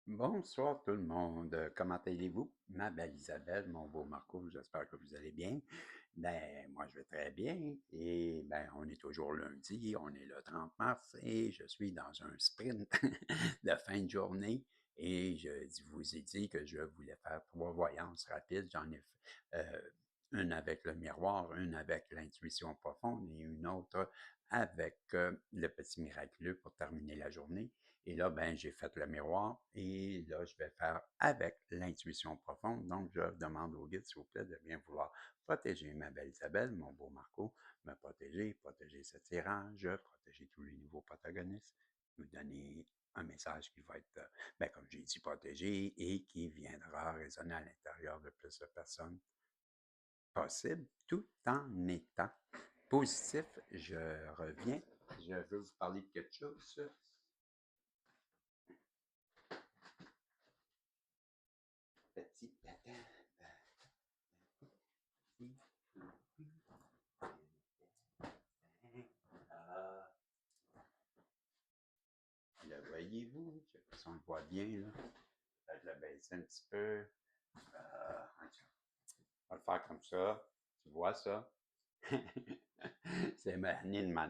Bonsoir tout le monde. Comment allez-vous? Ma belle Isabelle, mon beau Marco, j'espère que vous allez bien. Ben, moi je vais très bien. Et ben, on est toujours lundi, on est le 30 mars et je suis dans un sprint de fin de journée. Et vous ai dit que je voulais faire 3 voyances rapides. J'en ai fait une avec le miroir, une avec l'intuition profonde et une autre avec le petit miraculeux pour terminer la journée. Et là, ben, j'ai fait le miroir et là, je vais faire avec l'intuition profonde. Donc, je demande au guide, s'il vous plaît, de bien vouloir protéger ma belle Isabelle, mon beau Marco, me protéger, protéger ce tirage, protéger tous les nouveaux protagonistes, nous donner un message qui va être, ben, comme j'ai dit, protégé et qui viendra résonner à l'intérieur de plus de personnes possible, tout en étant positif. Je reviens. Je veux vous parler de quelque chose. Petit patin. Ah, le voyez-vous? Je sais pas si on le voit bien, là. Peut-être le baisser un petit peu. On va le faire comme ça. Tu vois ça? C'est l'année de ma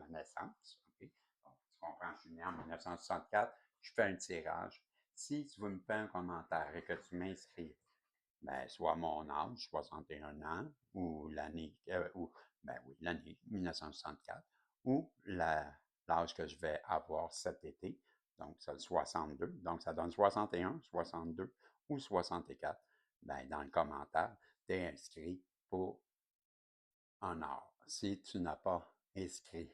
naissance. Okay? Bon, tu comprends, je suis né en 1964. Je fais un tirage. Si tu veux me faire un commentaire et que tu m'inscris, ben, soit mon âge, 61 ans, ou ben oui, l'année 1964, ou l'âge que je vais avoir cet été, donc c'est le 62, donc ça donne 61, 62 ou 64. Ben, dans le commentaire, tu es inscrit pour un heure. Si tu n'as pas inscrit,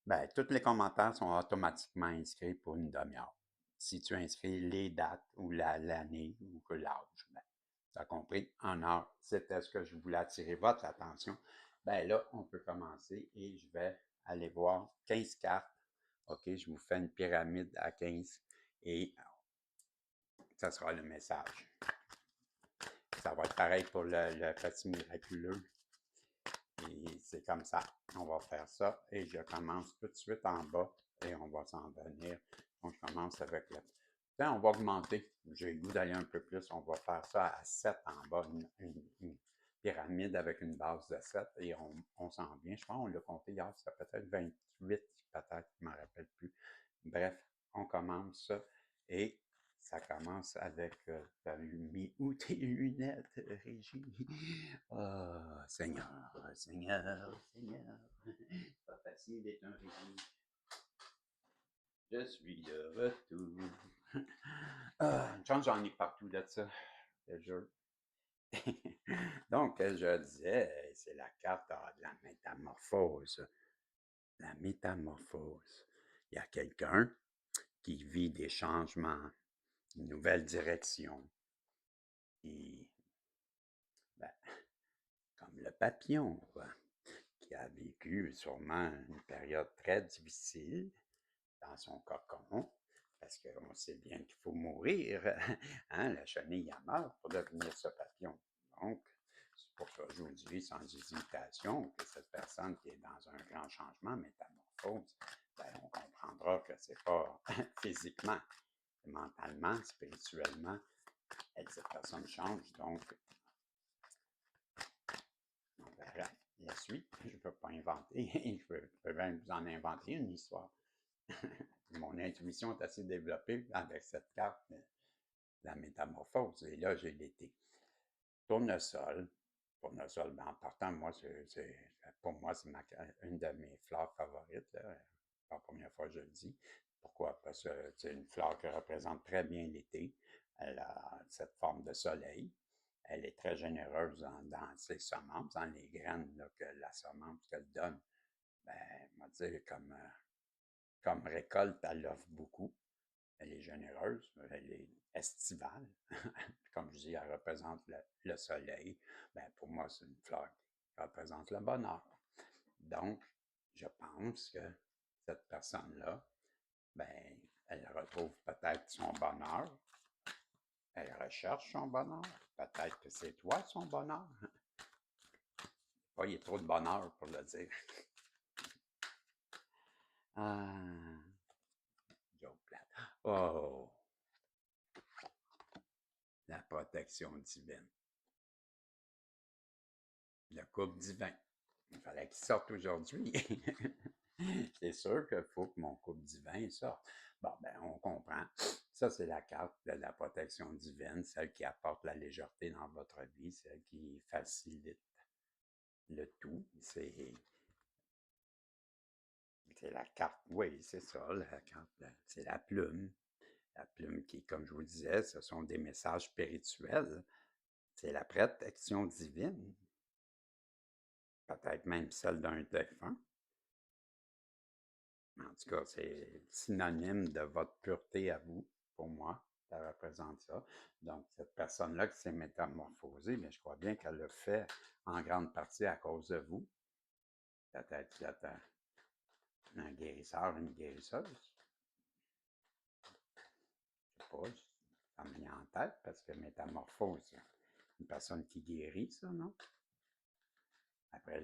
ben, tous les commentaires sont automatiquement inscrits pour une demi-heure. Si tu inscris les dates ou l'année ou que l'âge, ben, tu as compris, en heure, c'était ce que je voulais attirer votre attention. Ben là, on peut commencer et je vais aller voir 15 cartes. OK, je vous fais une pyramide à 15 et ça sera le message. Ça va être pareil pour le petit miraculeux. Et c'est comme ça. On va faire ça. Et je commence tout de suite en bas et on va s'en venir. Donc, je commence avec le. Là, on va augmenter. J'ai le goût d'aller un peu plus. On va faire ça à 7 en bas, une pyramide avec une base de 7 et on s'en vient. Je pense qu'on l'a compté hier, c'est peut-être 28, peut-être, je ne me rappelle plus. Bref, on commence et ça commence avec t'as mis où tes lunettes, Régie? Oh, Seigneur, Seigneur, Seigneur. C'est pas facile d'être un Régie. Je suis de retour. Ah, une chance, j'en ai partout de ça. Je jure. Donc, je disais, c'est la carte de la métamorphose. La métamorphose. Il y a quelqu'un qui vit des changements, une nouvelle direction. Et, ben, comme le papillon, quoi, qui a vécu sûrement une période très difficile dans son cocon, parce qu'on sait bien qu'il faut mourir, hein, la chenille a meurt pour devenir ce papillon. Donc, c'est pour ça que je vous dis sans hésitation que cette personne qui est dans un grand changement, métamorphose, ben, on comprendra que c'est pas physiquement, mentalement, spirituellement, cette personne change. Donc, on verra la suite. Je ne peux pas inventer. Je peux même vous en inventer une histoire. Mon intuition est assez développée avec cette carte de la métamorphose. Et là, j'ai l'été. Tournesol. Tournesol, ben, en partant, moi, pour moi, c'est une de mes fleurs favorites. Là. La première fois que je le dis. Pourquoi? Parce que c'est une fleur qui représente très bien l'été. Elle a cette forme de soleil. Elle est très généreuse dans ses semences, dans les graines là, que la semence qu'elle donne. Ben, on va dire comme récolte, elle offre beaucoup. Elle est généreuse, elle est estivale. Comme je dis, elle représente le soleil. Ben, pour moi, c'est une fleur qui représente le bonheur. Donc, je pense que cette personne-là, ben, elle retrouve peut-être son bonheur. Elle recherche son bonheur. Peut-être que c'est toi son bonheur. Pas, il y a trop de bonheur pour le dire. Ah, joke plate. Oh! protection divine. Le couple divin. Il fallait qu'il sorte aujourd'hui. C'est sûr qu'il faut que mon couple divin sorte. Bon, ben, on comprend. Ça, c'est la carte de la protection divine, celle qui apporte la légèreté dans votre vie, celle qui facilite le tout. C'est la carte, oui, c'est ça, la carte, c'est la plume. La plume qui, comme je vous disais, ce sont des messages spirituels. C'est la protection divine. Peut-être même celle d'un défunt. En tout cas, c'est synonyme de votre pureté à vous, pour moi. Ça représente ça. Donc, cette personne-là qui s'est métamorphosée, mais je crois bien qu'elle le fait en grande partie à cause de vous. Peut-être qu'il y a un guérisseur, une guérisseuse. Je sais pas, ça me vient en tête parce que métamorphose, c'est une personne qui guérit, ça, non? Après,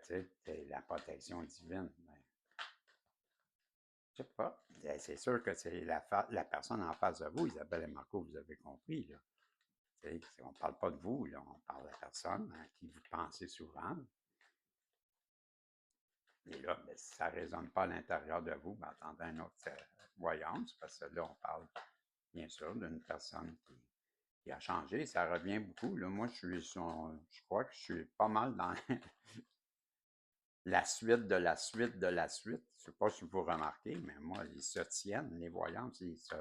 c'est la protection divine. Ben, je sais pas. C'est sûr que c'est la personne en face de vous, Isabelle et Marco, vous avez compris, là. On ne parle pas de vous, là, on parle de la personne à qui vous pensez souvent. Et là, ben, si ça ne résonne pas à l'intérieur de vous, ben, attendez une autre voyance, parce que là, on parle bien sûr d'une personne qui a changé. Ça revient beaucoup. Là. Moi, je crois que je suis pas mal dans la suite de la suite de la suite. Je ne sais pas si vous remarquez, mais moi, ils se tiennent, les voyances. C'est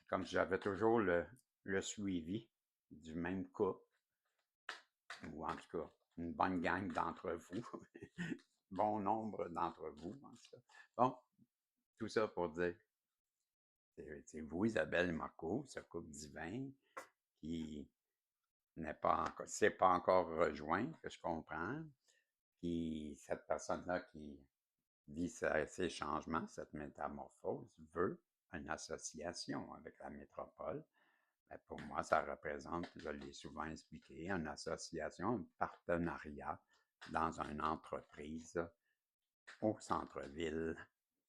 comme si j'avais toujours le suivi du même cas, ou en tout cas, une bonne gang d'entre vous, bon nombre d'entre vous, en tout cas. Bon, tout ça pour dire, c'est vous, Isabelle et Marco, ce couple divin qui s'est pas encore rejoint, que je comprends, puis cette personne-là qui vit ces changements, cette métamorphose, veut une association avec la métropole. Ben, pour moi, ça représente, je l'ai souvent expliqué, une association, un partenariat dans une entreprise au centre-ville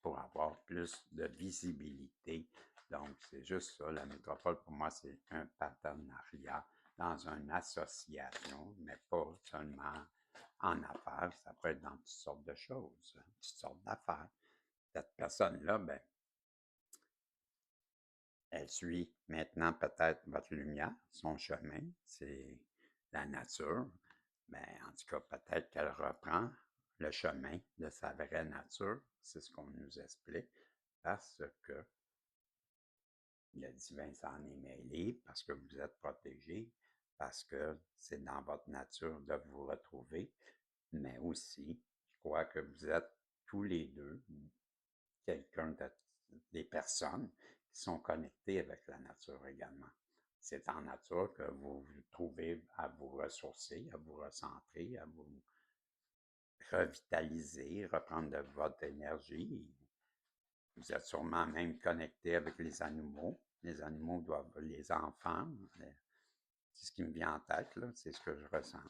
pour avoir plus de visibilité. Donc, c'est juste ça, la métropole, pour moi, c'est un partenariat dans une association, mais pas seulement en affaires, ça peut être dans toutes sortes de choses, toutes sortes d'affaires. Cette personne-là, ben, elle suit maintenant peut-être votre lumière, son chemin, c'est la nature. Mais en tout cas, peut-être qu'elle reprend le chemin de sa vraie nature, c'est ce qu'on nous explique, parce que le divin s'en est mêlé, parce que vous êtes protégé, parce que c'est dans votre nature de vous retrouver, mais aussi, je crois que vous êtes tous les deux des personnes qui sont connectées avec la nature également. C'est en nature que vous vous trouvez à vous ressourcer, à vous recentrer, à vous revitaliser, reprendre de votre énergie. Vous êtes sûrement même connecté avec les animaux. Les animaux doivent, les enfants, c'est ce qui me vient en tête, là, c'est ce que je ressens.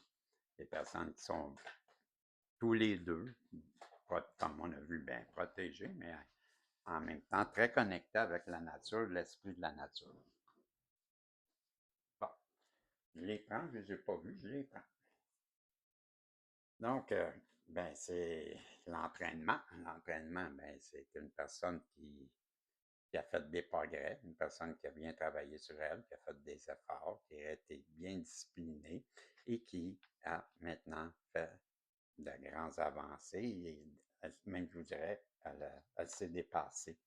Les personnes qui sont tous les deux, comme on a vu, bien protégés, mais en même temps très connectés avec la nature, l'esprit de la nature. Bon, je les prends, je ne les ai pas vus, je les prends. Donc, ben, c'est l'entraînement. L'entraînement, ben, c'est une personne qui a fait des progrès, une personne qui a bien travaillé sur elle, qui a fait des efforts, qui a été bien disciplinée et qui a maintenant fait de grandes avancées. Et même, je vous dirais, elle s'est dépassée,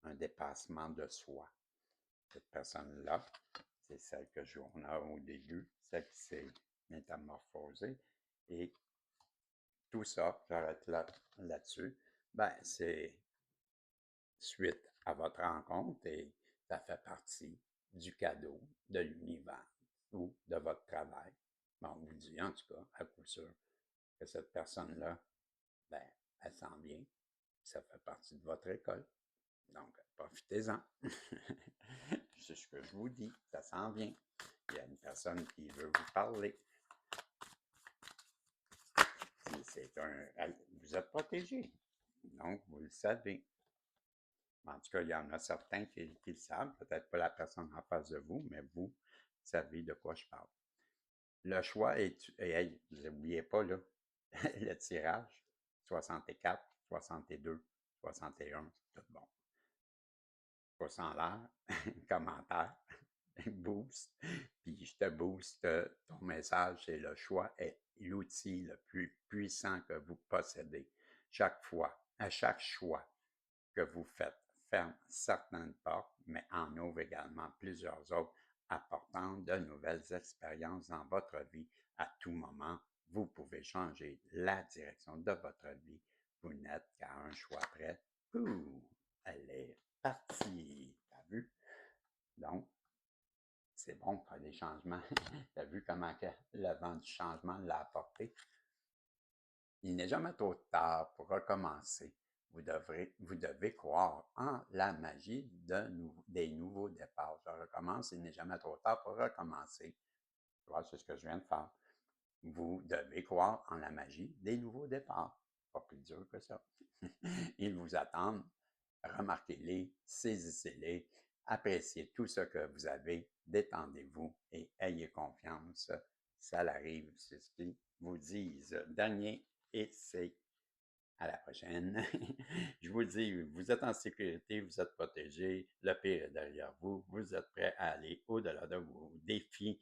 un dépassement de soi. Cette personne-là, c'est celle que on a au début, celle qui s'est métamorphosée. Et tout ça, j'arrête là-dessus, ben, c'est suite à votre rencontre et ça fait partie du cadeau de l'univers ou de votre travail. Bon, on vous dit en tout cas, à coup sûr, que cette personne-là, ben, elle s'en vient. Ça fait partie de votre école. Donc, profitez-en. C'est ce que je vous dis, ça s'en vient. Il y a une personne qui veut vous parler. Vous êtes protégé. Donc, vous le savez. En tout cas, il y en a certains qui le savent, peut-être pas la personne en face de vous, mais vous, savez de quoi je parle. Le choix est, et hey, vous n'oubliez pas, là, le tirage, 64, 62, 61, c'est tout bon. Pouce en l'air, commentaire, boost, puis je te booste ton message. C'est le choix est l'outil le plus puissant que vous possédez. Chaque fois, à chaque choix que vous faites, ferme certaines portes, mais en ouvre également plusieurs autres, apportant de nouvelles expériences dans votre vie à tout moment. Vous pouvez changer la direction de votre vie. Vous n'êtes qu'à un choix près. Ouh, elle est partie. T'as vu? Donc, c'est bon de faire des changements. T'as vu comment que le vent du changement l'a apporté? Il n'est jamais trop tard pour recommencer. Vous devez croire en la magie des nouveaux départs. Je recommence, il n'est jamais trop tard pour recommencer. Tu vois, c'est ce que je viens de faire. Vous devez croire en la magie des nouveaux départs. Pas plus dur que ça. Ils vous attendent. Remarquez-les, saisissez-les, appréciez tout ce que vous avez, détendez-vous et ayez confiance. Ça arrive, c'est ce qu'ils vous disent. Dernier essai. À la prochaine. Je vous dis, vous êtes en sécurité, vous êtes protégé, le pire est derrière vous, vous êtes prêt à aller au-delà de vos défis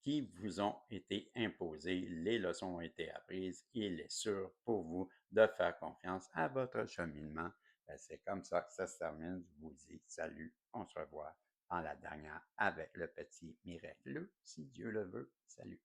qui vous ont été imposés, les leçons ont été apprises, il est sûr pour vous de faire confiance à votre cheminement. C'est comme ça que ça se termine. Je vous dis salut, on se revoit dans la dernière avec le petit miraculeux, si Dieu le veut. Salut.